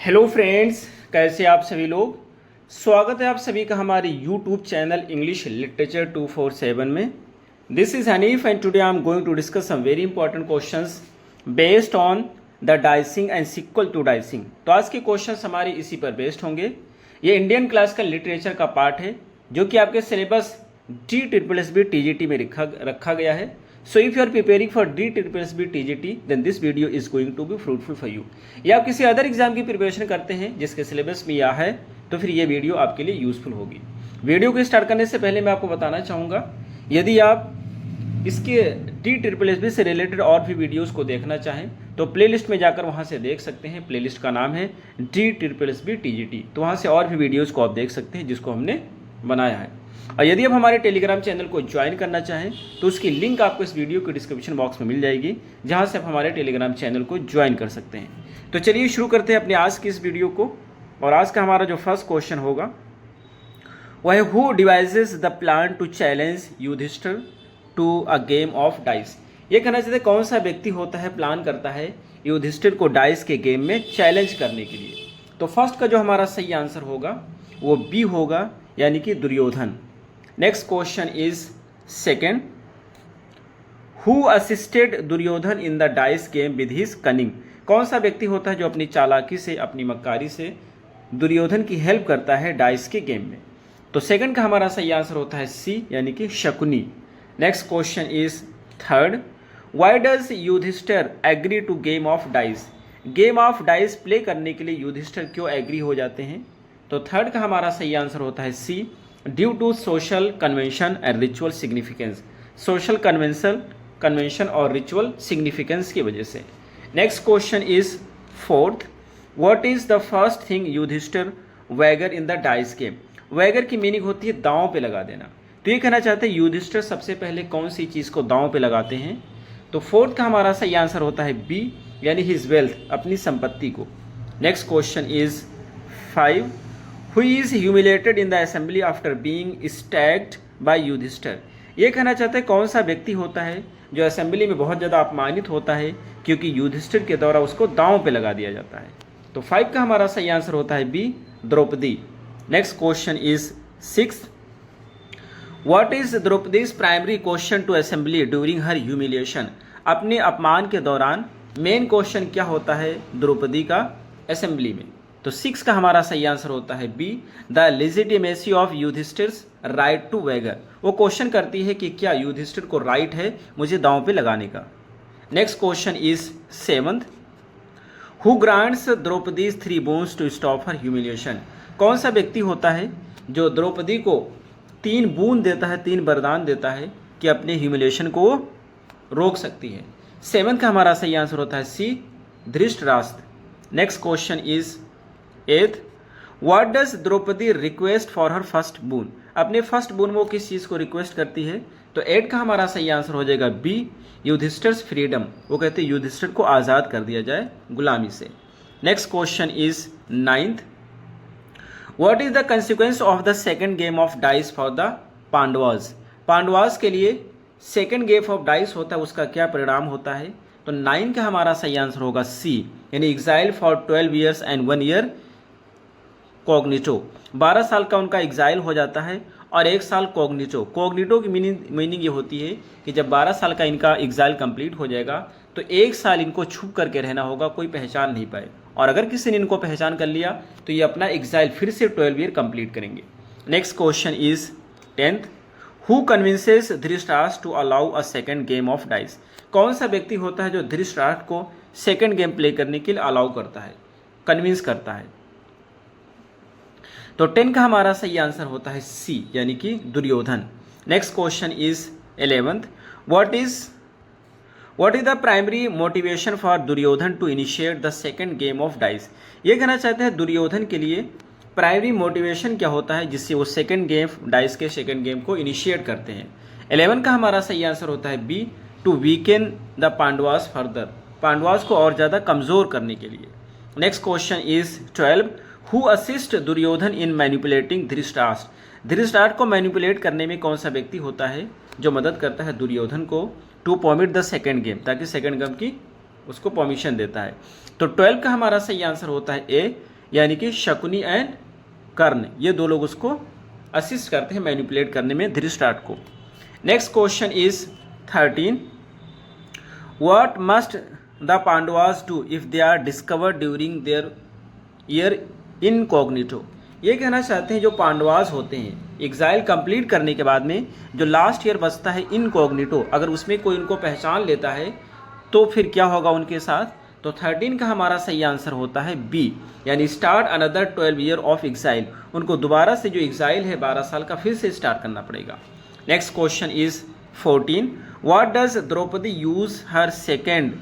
Hello friends, कैसे आप सभी लोग। स्वागत है आप सभी का हमारे यूट्यूब चैनल इंग्लिश लिटरेचर 247 में। This is Hanif and today I am going to discuss some very important questions based on the dicing and sequel to dicing. तो आज के क्वेश्चंस हमारे इसी पर बेस्ड होंगे। ये इंडियन क्लासिकल लिटरेचर का पार्ट है जो कि आपके सिलेबस DSSB TGT में रखा गया है। So if you are preparing for DSSB TGT, then this video is going to be fruitful for you. या आप किसी अदर एग्जाम की प्रिपरेशन करते हैं जिसके सिलेबस में यह है, तो फिर ये वीडियो आपके लिए यूजफुल होगी। वीडियो को स्टार्ट करने से पहले मैं आपको बताना चाहूँगा, यदि आप इसके DSSB से रिलेटेड और भी वीडियोस को देखना चाहें तो प्लेलिस्ट में जाकर वहाँ से देख सकते हैं। प्लेलिस्ट का नाम है DSSB TGT, तो वहाँ से और भी वीडियोज़ को आप देख सकते हैं जिसको हमने बनाया है। और यदि आप हमारे टेलीग्राम चैनल को ज्वाइन करना चाहें तो उसकी लिंक आपको इस वीडियो के डिस्क्रिप्शन बॉक्स में मिल जाएगी, जहां से आप हमारे टेलीग्राम चैनल को ज्वाइन कर सकते हैं। तो चलिए शुरू करते हैं अपने आज की इस वीडियो को। और आज का हमारा जो फर्स्ट क्वेश्चन होगा वह है, who devises the plan to challenge Yudhishthira to a game of dice. ये कहना चाहते कौन सा व्यक्ति होता है, प्लान करता है युधिष्ठिर को डाइस के गेम में चैलेंज करने के लिए। तो फर्स्ट का जो हमारा सही आंसर होगा वो बी होगा, यानी कि Duryodhana. Next question is second, who assisted Duryodhana in the dice game with his cunning. कौन सा व्यक्ति होता है जो अपनी चालाकी से, अपनी मक्कारी से दुर्योधन की हेल्प करता है डाइस के गेम में। तो सेकंड का हमारा सही आंसर होता है सी, यानी कि Shakuni. Next question is third, why does Yudhishthira agree to game of dice. Game of dice play करने के लिए युधिष्ठिर क्यों एग्री हो जाते हैं। तो थर्ड का हमारा सही आंसर होता है C, due to social convention and ritual significance. Social convention और रिचुअल सिग्निफिकेंस की वजह से। Next question is fourth, what is the first thing Yudhishthir wager in the dice game. Wager की मीनिंग होती है दांव पे लगा देना। तो ये कहना चाहते हैं युधिष्ठिर सबसे पहले कौन सी चीज को दांव पे लगाते हैं। तो फोर्थ का हमारा सही आंसर होता है बी, यानी हिज वेल्थ, अपनी संपत्ति को। Next question is 5, Who is humiliated in the assembly after being stabbed by Yudhishthira. ये कहना चाहते हैं कौन सा व्यक्ति होता है जो असेंबली में बहुत ज़्यादा अपमानित होता है क्योंकि युधिष्ठिर के द्वारा उसको दांव पे लगा दिया जाता है। तो 5 का हमारा सही आंसर होता है B, Draupadi. Next question is 6, what is Draupadi's primary question to assembly during her humiliation. अपने अपमान के दौरान मेन क्वेश्चन क्या होता है द्रौपदी का असेंबली में। तो 6 का हमारा सही आंसर होता है B, the legitimacy of Yudhishthir's right to wager. वो क्वेश्चन करती है कि क्या युधिष्ठिर को राइट है मुझे दांव पे लगाने का। Next question is 7th, who grants Draupadi's 3 boons to stop her humiliation. कौन सा व्यक्ति होता है जो द्रौपदी को 3 बूंद देता है, 3 वरदान देता है कि अपने ह्यूमिलिएशन को रोक सकती है। 7th का हमारा सही आंसर होता है C, Dhritarashtra. Next question is 8th, what does Draupadi request for her first boon. अपने फर्स्ट बून में वो किस चीज़ को रिक्वेस्ट करती है। तो 8 का हमारा सही आंसर हो जाएगा बी, युधिष्ठिर्स फ्रीडम। वो कहते हैं युधिष्ठिर को आज़ाद कर दिया जाए गुलामी से। Next question is 9th, what is the consequence of the second game of dice for the Pandavas. Pandavas के लिए सेकेंड गेम ऑफ डाइस होता है, उसका क्या परिणाम होता है। तो 9 का हमारा सही आंसर होगा सी, यानी exile for 12 years and 1 year Cognito. 12 साल का उनका एग्जाइल हो जाता है और 1 साल कॉग्निटो। कॉग्निटो की मीनिंग ये होती है कि जब 12 साल का इनका एग्जाइल कंप्लीट हो जाएगा तो 1 साल इनको छुप करके रहना होगा, कोई पहचान नहीं पाए। और अगर किसी ने इनको पहचान कर लिया तो ये अपना एग्जाइल फिर से 12 year कंप्लीट करेंगे। Next question is 10th, who convinces Dhritarashtra to allow a second game of dice. कौन सा व्यक्ति होता है जो धृतराष्ट्र को सेकेंड गेम प्ले करने के लिए अलाउ करता है, कन्विंस करता है। तो 10 का हमारा सही आंसर होता है सी, यानी कि Duryodhana. Next question is 11th, what is the primary motivation for Duryodhana to initiate the second game of dice. ये कहना चाहते हैं दुर्योधन के लिए प्राइमरी मोटिवेशन क्या होता है जिससे वो सेकेंड गेम डाइस के सेकेंड गेम को इनिशिएट करते हैं। 11 का हमारा सही आंसर होता है B, to weaken the Pandavas further. Pandavas को और ज़्यादा कमज़ोर करने के लिए। Next question is 12, who assist Duryodhana in manipulating Dhritarashtra. Dhritarashtra को मैनिपुलेट करने में कौन सा व्यक्ति होता है जो मदद करता है दुर्योधन को to permit the second game, ताकि सेकेंड गेम की उसको परमिशन देता है। तो 12 का हमारा सही आंसर होता है ए, यानी कि शकुनी एंड कर्ण, ये दो लोग उसको असिस्ट करते हैं मैनिपुलेट करने में धृतराष्ट्र को। Next question is 13, what must the Pandavas do if they are discovered during their year incognito. ये कहना चाहते हैं जो पांडवास होते हैं एग्जाइल कंप्लीट करने के बाद में जो लास्ट ईयर बचता है इनकॉग्निटो, अगर उसमें कोई उनको पहचान लेता है तो फिर क्या होगा उनके साथ। तो 13 का हमारा सही आंसर होता है बी, यानी start another 12 year of exile. उनको दोबारा से जो एग्जाइल है 12 साल का फिर से स्टार्ट करना पड़ेगा। Next question is 14, what does Draupadi use her second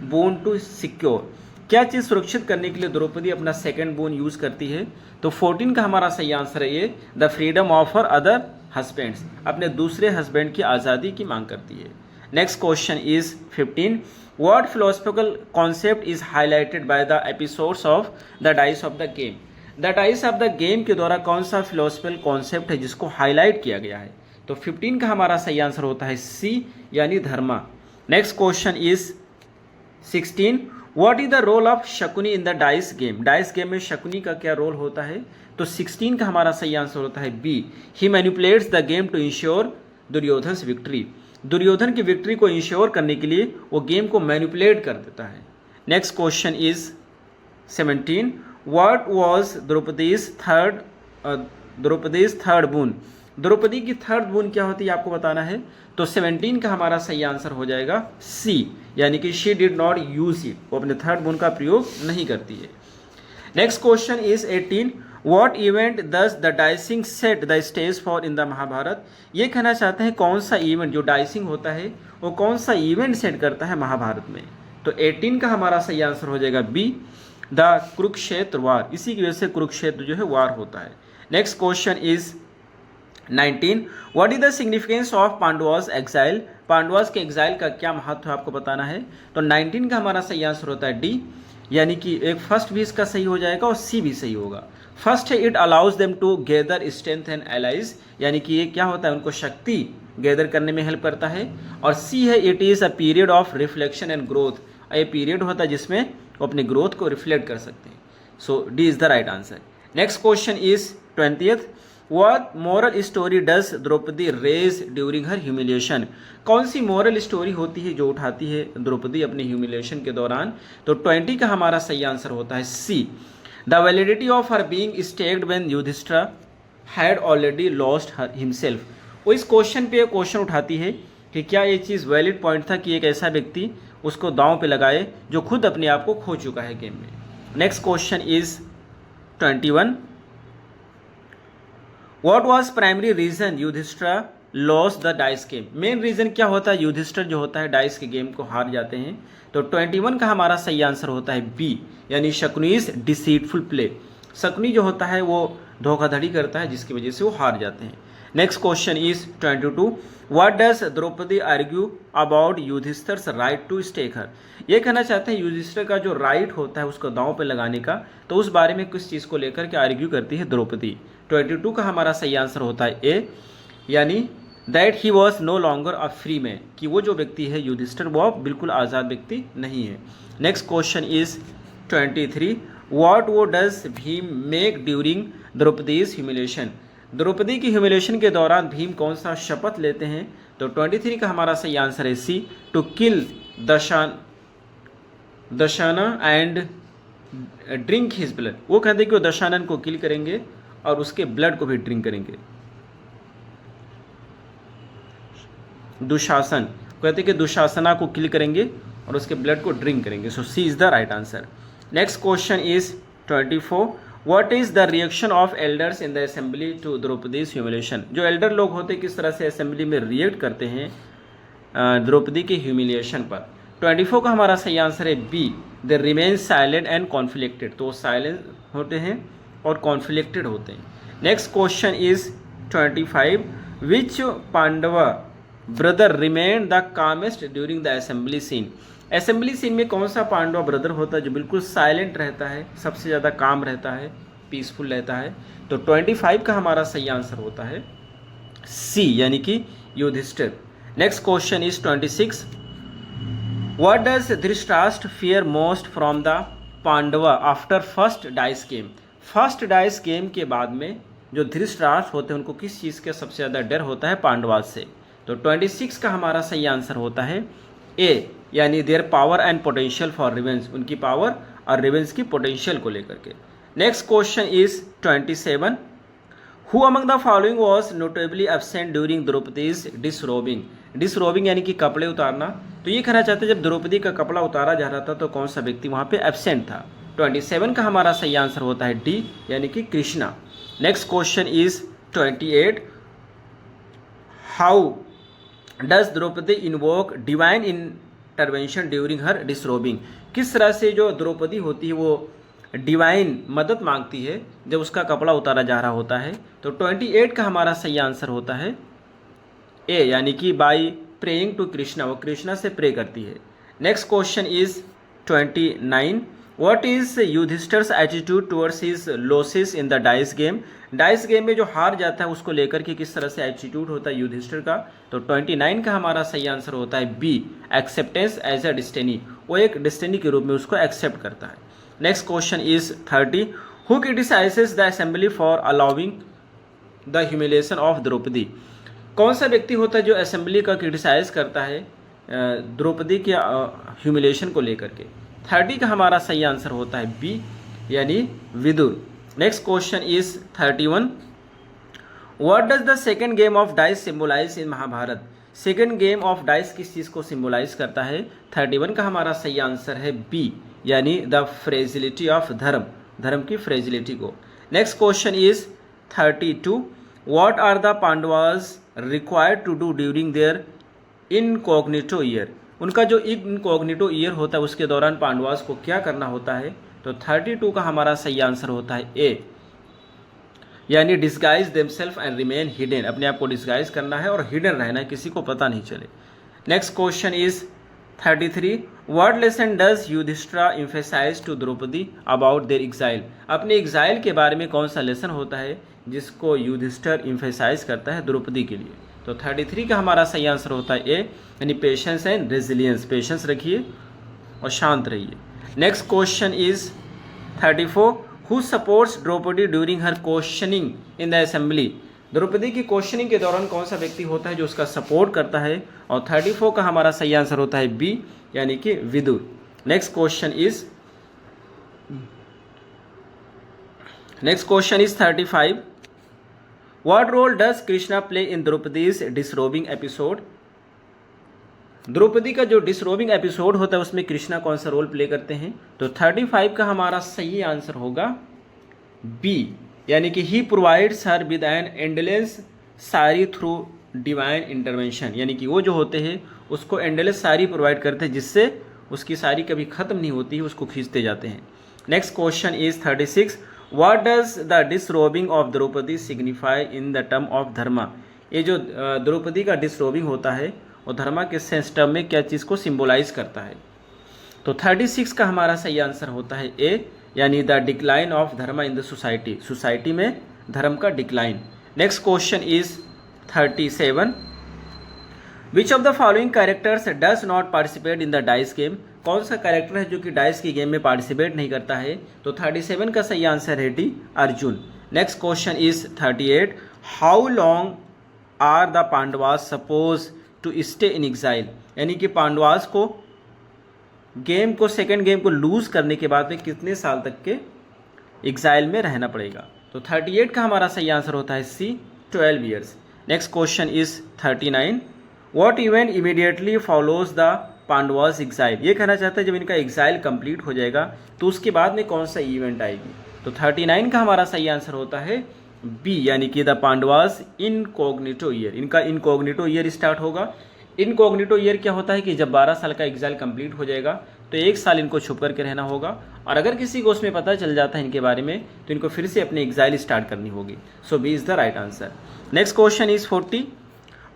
boon to secure. क्या चीज़ सुरक्षित करने के लिए द्रौपदी अपना सेकेंड बोन यूज करती है। तो 14 का हमारा सही आंसर है ये, the freedom of her other husbands, अपने दूसरे हस्बैंड की आज़ादी की मांग करती है। Next question is 15, what philosophical concept is highlighted by the episodes of the dice of the game. The dice of the game के द्वारा कौन सा फिलोसफिकल कॉन्सेप्ट है जिसको हाईलाइट किया गया है। तो 15 का हमारा सही आंसर होता है सी, यानी dharma. Next question is 16, what is the role of Shakuni in the dice game. Dice game में शकुनी का क्या रोल होता है। तो 16 का हमारा सही आंसर होता है B, he manipulates the game to ensure Duryodhan's victory. Duryodhan की विक्ट्री को इंश्योर करने के लिए वो गेम को मैनिपुलेट कर देता है। Next question is 17, what was Draupadi's third boon. Draupadi की थर्ड बोन क्या होती है आपको बताना है। तो 17 का हमारा सही आंसर हो जाएगा सी, यानी कि she did not use it, वो अपने थर्ड बोन का प्रयोग नहीं करती है। Next question is 18, what event does the dicing set the stage for in the Mahabharata. ये कहना चाहते हैं कौन सा इवेंट, जो डाइसिंग होता है वो कौन सा इवेंट सेट करता है महाभारत में। तो 18 का हमारा सही आंसर हो जाएगा बी, द कुरुक्षेत्र वार। इसी की वजह से कुरुक्षेत्र जो है वार होता है। Next question is 19, what is the significance of Pandavas exile. Pandavas के एग्जाइल का क्या महत्व है आपको बताना है। तो 19 का हमारा सही आंसर होता है डी, यानी कि एक फर्स्ट भी इसका सही हो जाएगा और सी भी सही होगा। फर्स्ट है it allows them to gather strength and allies, यानी कि ये क्या होता है उनको शक्ति गैदर करने में हेल्प करता है। और सी है it is a period of reflection and growth, ये पीरियड होता है जिसमें वो अपने ग्रोथ को रिफ्लेक्ट कर सकते हैं। So D is the right answer. Next question is 20th, what moral story does Draupadi raise during her humiliation. कौन सी मोरल स्टोरी होती है जो उठाती है द्रौपदी अपने ह्यूमिलिएशन के दौरान। तो 20 का हमारा सही आंसर होता है C, the validity of her being staked when Yudhishthir had already lost himself. वो इस क्वेश्चन पे क्वेश्चन उठाती है कि क्या ये चीज़ वैलिड पॉइंट था कि एक ऐसा व्यक्ति उसको दांव पे लगाए जो खुद अपने आप को खो चुका है गेम में। Next question is 21, what was primary reason Yudhishthira loss the dice game. Main reason क्या होता है, युधिष्ठिर जो होता है डाइस के गेम को हार जाते हैं। तो 21 का हमारा सही आंसर होता है बी, यानी शकुनीज डिसीटफुल प्ले। शकुनी जो होता है वो धोखाधड़ी करता है जिसकी वजह से वो हार जाते हैं। Next question is 22, what does Draupadi argue about Yudhishthir's right to stake her. ये कहना चाहते हैं युधिष्ठिर का जो राइट होता है उसको दांव पे लगाने का, तो उस बारे में किस चीज़ को लेकर के आर्ग्यू करती है द्रौपदी। 22 का हमारा सही आंसर होता है ए, यानी that he was no longer a free man, कि वो जो व्यक्ति है युधिष्ठिर वो बिल्कुल आज़ाद व्यक्ति नहीं है। Next question is 23, what vow does Bhima make during Draupadi's humiliation. Draupadi की ह्यूमिलेशन के दौरान भीम कौन सा शपथ लेते हैं। तो 23 का हमारा सही आंसर है C, to kill Dushasana and drink his blood. वो कहते हैं कि वो दशानन को किल करेंगे और उसके ब्लड को भी ड्रिंक करेंगे। दुशासन कहते हैं कि दुशासना को किल करेंगे और उसके ब्लड को ड्रिंक करेंगे। So C is the right answer. Next question is 24, what is the reaction of elders in the assembly to Draupadi's humiliation. जो एल्डर लोग होते हैं किस तरह से असेंबली में रिएक्ट करते हैं द्रौपदी के ह्यूमिलिएशन पर। 24 का हमारा सही आंसर है B, they remain silent and conflicted. तो वो साइलेंट होते हैं और कॉन्फ्लिक्टेड होते हैं। Next question is 25, which Pandava brother remain the calmest during the assembly scene. Assembly scene में कौन सा पांडवा ब्रदर होता है जो बिल्कुल साइलेंट रहता है, सबसे ज़्यादा काम रहता है, पीसफुल रहता है। तो 25 का हमारा सही आंसर होता है सी, यानी कि Yudhishthira. Next question is 26, what does Dhritarashtra fear most from the Pandava after first dice game. First dice game के बाद में जो धृतराष्ट्र होते हैं उनको किस चीज़ का सबसे ज़्यादा डर होता है? पांडवास से। तो 26 का हमारा सही आंसर होता है ए, यानी there power and potential for revenge, उनकी पावर और रिवेंज की पोटेंशियल को लेकर के। Next question is 27, who among the following was notably absent during Draupadi's disrobing. Disrobing यानी कि कपड़े उतारना। तो ये कहना चाहते हैं जब द्रौपदी का कपड़ा उतारा जा रहा था तो कौन सा व्यक्ति वहाँ पे एब्सेंट था? 27 का हमारा सही आंसर होता है डी, यानी कि Krishna. Next question is 28, how does Draupadi invoke divine intervention during her disrobing. किस तरह से जो द्रौपदी होती है वो डिवाइन मदद मांगती है जब उसका कपड़ा उतारा जा रहा होता है? तो 28 का हमारा सही आंसर होता है ए, यानी कि बाई प्रेइंग टू कृष्णा, वो कृष्णा से प्रे करती है। Next question is 29, what is Yudhishthira's attitude towards his losses in the dice game. Dice game में जो हार जाता है उसको लेकर के किस तरह से एटीट्यूड होता है युधिष्ठिर का? तो 29 का हमारा सही आंसर होता है B, acceptance as a destiny, वो एक डेस्टिनी के रूप में उसको एक्सेप्ट करता है। Next question is 30, who criticises the assembly for allowing the humiliation of Draupadi. कौन सा व्यक्ति होता है जो असेंबली का क्रिटिसाइज करता है द्रौपदी के ह्यूमिलेशन को लेकर के? 30 का हमारा सही आंसर होता है बी, यानी Vidura. Next question is 31, what does the second game of dice symbolise in Mahabharata. Second game of dice किस चीज़ को सिंबलाइज करता है? 31 का हमारा सही आंसर है बी, यानी द फ्रेजिलिटी ऑफ धर्म, धर्म की फ्रेजिलिटी को। Next question is 32, what are the Pandavas required to do during their incognito year. उनका जो इनकॉग्निटो ईयर होता है उसके दौरान पांडवास को क्या करना होता है? तो 32 का हमारा सही आंसर होता है ए, यानी disguise themselves and remain hidden, अपने आप को डिस्गाइज करना है और हिडन रहना है, किसी को पता नहीं चले। Next question is 33, what lesson does Yudhishthira emphasise to Draupadi about their exile. अपने एग्जाइल के बारे में कौन सा लेसन होता है जिसको युधिष्ठिर एम्फेसाइज करता है द्रौपदी के लिए? तो 33 का हमारा सही आंसर होता है ए, यानी पेशेंस एंड रेजिलियंस, पेशेंस रखिए और शांत रहिए। Next question is 34, who supports Draupadi during her questioning in the assembly. Draupadi की क्वेश्चनिंग के दौरान कौन सा व्यक्ति होता है जो उसका सपोर्ट करता है? और 34 का हमारा सही आंसर होता है बी, यानी कि Vidura. Next question is 35, what role does Krishna play in Draupadi's disrobing episode. Draupadi का जो डिसरोबिंग एपिसोड होता है उसमें कृष्णा कौन सा रोल प्ले करते हैं? तो 35 का हमारा सही आंसर होगा बी, यानी कि he provides her with an endless sari through divine intervention, यानी कि वो जो होते हैं उसको एंडलेस सारी प्रोवाइड करते हैं जिससे उसकी सारी कभी खत्म नहीं होती है, उसको खींचते जाते हैं। Next question is 36, what does the disrobing of Draupadi signify in the term of dharma. ये जो द्रौपदी का डिसरोबिंग होता है और धर्मा के सेंस टर्म में क्या चीज़ को सिंबलाइज करता है? तो 36 का हमारा सही आंसर होता है ए, यानी the decline of Dharma in the society, society में धर्म का decline. Next question is 37, which of the following characters does not participate in the dice game. कौन सा कैरेक्टर है जो कि डाइस की गेम में पार्टिसिपेट नहीं करता है? तो 37 का सही आंसर है D, Arjuna. Next question is 38, how long are the Pandavas suppose to stay in exile. यानी कि पांडवास को सेकेंड गेम को लूज करने के बाद में कितने साल तक के एग्जाइल में रहना पड़ेगा? तो 38 का हमारा सही आंसर होता है सी, 12 years. Next question is 39, what event immediately follows the Pandavas exile. ये कहना चाहता है जब इनका एग्जाइल कंप्लीट हो जाएगा तो उसके बाद में कौन सा इवेंट आएगी? तो 39 का हमारा सही आंसर होता है बी, यानी कि द पांडवास इनकॉग्निटो ईयर। इनका इनकॉग्निटो ईयर स्टार्ट होगा। इनकॉग्निटो ईयर क्या होता है कि जब 12 साल का एग्जाइल कंप्लीट हो जाएगा तो 1 साल इनको छुप करके रहना होगा, और अगर किसी को उसमें पता चल जाता है इनके बारे में तो इनको फिर से अपनी एग्जाइल स्टार्ट करनी होगी। So B is the right answer. Next question is 40,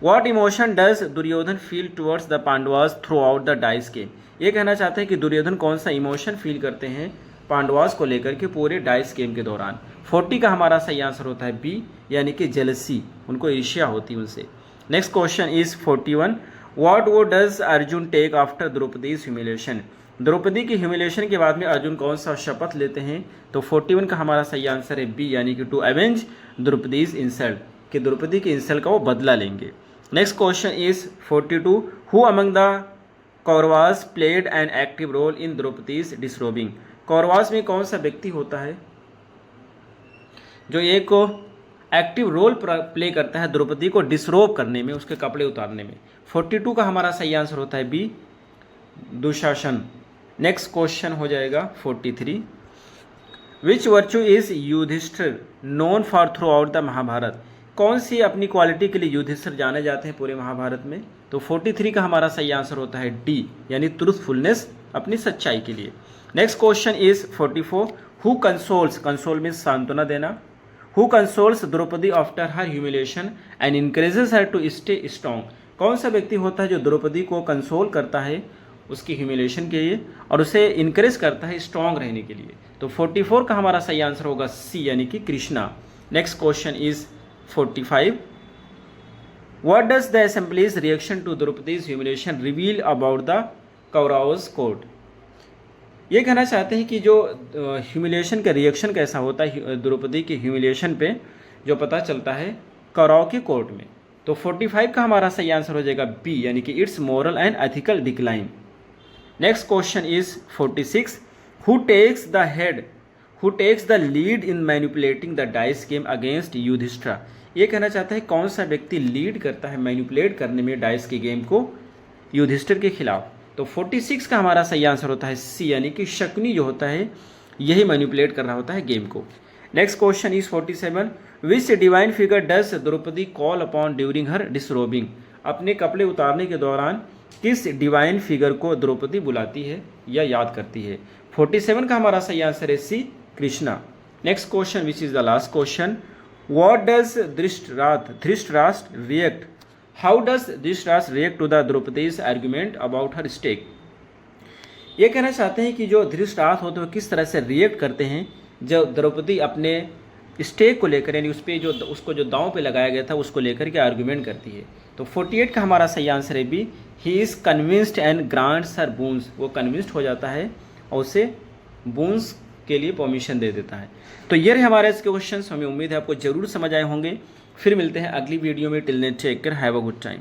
what emotion does Duryodhana feel towards the Pandavas throughout the dice game. ये कहना चाहते हैं कि दुर्योधन कौन सा इमोशन फील करते हैं पांडवास को लेकर के पूरे डाइस गेम के दौरान। 40 का हमारा सही आंसर होता है बी, यानी कि जेलसी, उनको ईर्ष्या होती उनसे। Next question is 41, what vow does Arjuna take after Draupadi's humiliation. Draupadi की ह्यूमिलेशन के बाद में अर्जुन कौन सा शपथ लेते हैं? तो 41 का हमारा सही आंसर है बी, यानी कि टू अवेंज द्रौपदीज इंसल्ट, कि द्रौपदी के इंसल्ट का वो बदला लेंगे। Next question is 42, who among the Kauravas played an active role in Draupadi's disrobing? Kauravas में कौन सा व्यक्ति होता है जो एक एक्टिव रोल प्ले करता है द्रौपदी को डिसरोब करने में, उसके कपड़े उतारने में? 42 का हमारा सही आंसर होता है बी, दुशासन। नेक्स्ट क्वेश्चन हो जाएगा 43, which virtue is Yudhishthira known for throughout the Mahabharata? कौन सी अपनी क्वालिटी के लिए युधिष्ठिर जाने जाते हैं पूरे महाभारत में? तो 43 का हमारा सही आंसर होता है डी, यानी ट्रूथफुलनेस, अपनी सच्चाई के लिए। Next question is 44, who consoles, console mean सांत्वना देना, who consoles Draupadi after her humiliation and encourages her to stay strong? कौन सा व्यक्ति होता है जो द्रौपदी को कंसोल करता है उसकी ह्यूमिलेशन के लिए और उसे इनकरेज करता है स्ट्रॉन्ग रहने के लिए? तो 44 का हमारा सही आंसर होगा सी, यानी कि Krishna. Next question is 45, what does the assembly's reaction to Draupadi's humiliation reveal about the Kauravas court? ये कहना चाहते हैं कि जो ह्यूमिलेशन का रिएक्शन कैसा होता है द्रौपदी की ह्यूमिलेशन पे, जो पता चलता है कौरव के कोर्ट में। तो 45 का हमारा सही आंसर हो जाएगा बी, यानी कि it's moral and ethical decline. Next question is 46, who takes the lead in manipulating the dice game against Yudhishthira? ये कहना चाहता है कौन सा व्यक्ति लीड करता है मैनिपुलेट करने में डाइस के गेम को युधिष्ठिर के खिलाफ? तो 46 का हमारा सही आंसर होता है सी, यानी कि शकुनी जो होता है यही मैनिपुलेट कर रहा होता है गेम को। Next question is 47, which divine figure does Draupadi call upon during her disrobing? अपने कपड़े उतारने के दौरान किस डिवाइन फिगर को द्रौपदी बुलाती है या याद करती है? 47 का हमारा सही आंसर है C, Krishna. Next question which is the last question, what does Dhritarashtra react, how does Dhritarashtra react to the Draupadi's argument about her stake? ये कहना चाहते हैं कि जो धृतराष्ट्र होते हैं किस तरह से रिएक्ट करते हैं जब द्रौपदी अपने स्टेक को लेकर, यानी उस पर जो उसको जो दांव पे लगाया गया था उसको लेकर के आर्ग्यूमेंट करती है। तो 48 का हमारा सही आंसर है B, he is convinced and grants her boons, वो कन्विंस्ड हो जाता है और उसे बून्स के लिए परमिशन दे देता है। तो ये रहे हमारे इसके क्वेश्चंस, हमें उम्मीद है आपको जरूर समझ आए होंगे। फिर मिलते हैं अगली वीडियो में, till then take care, have a good time.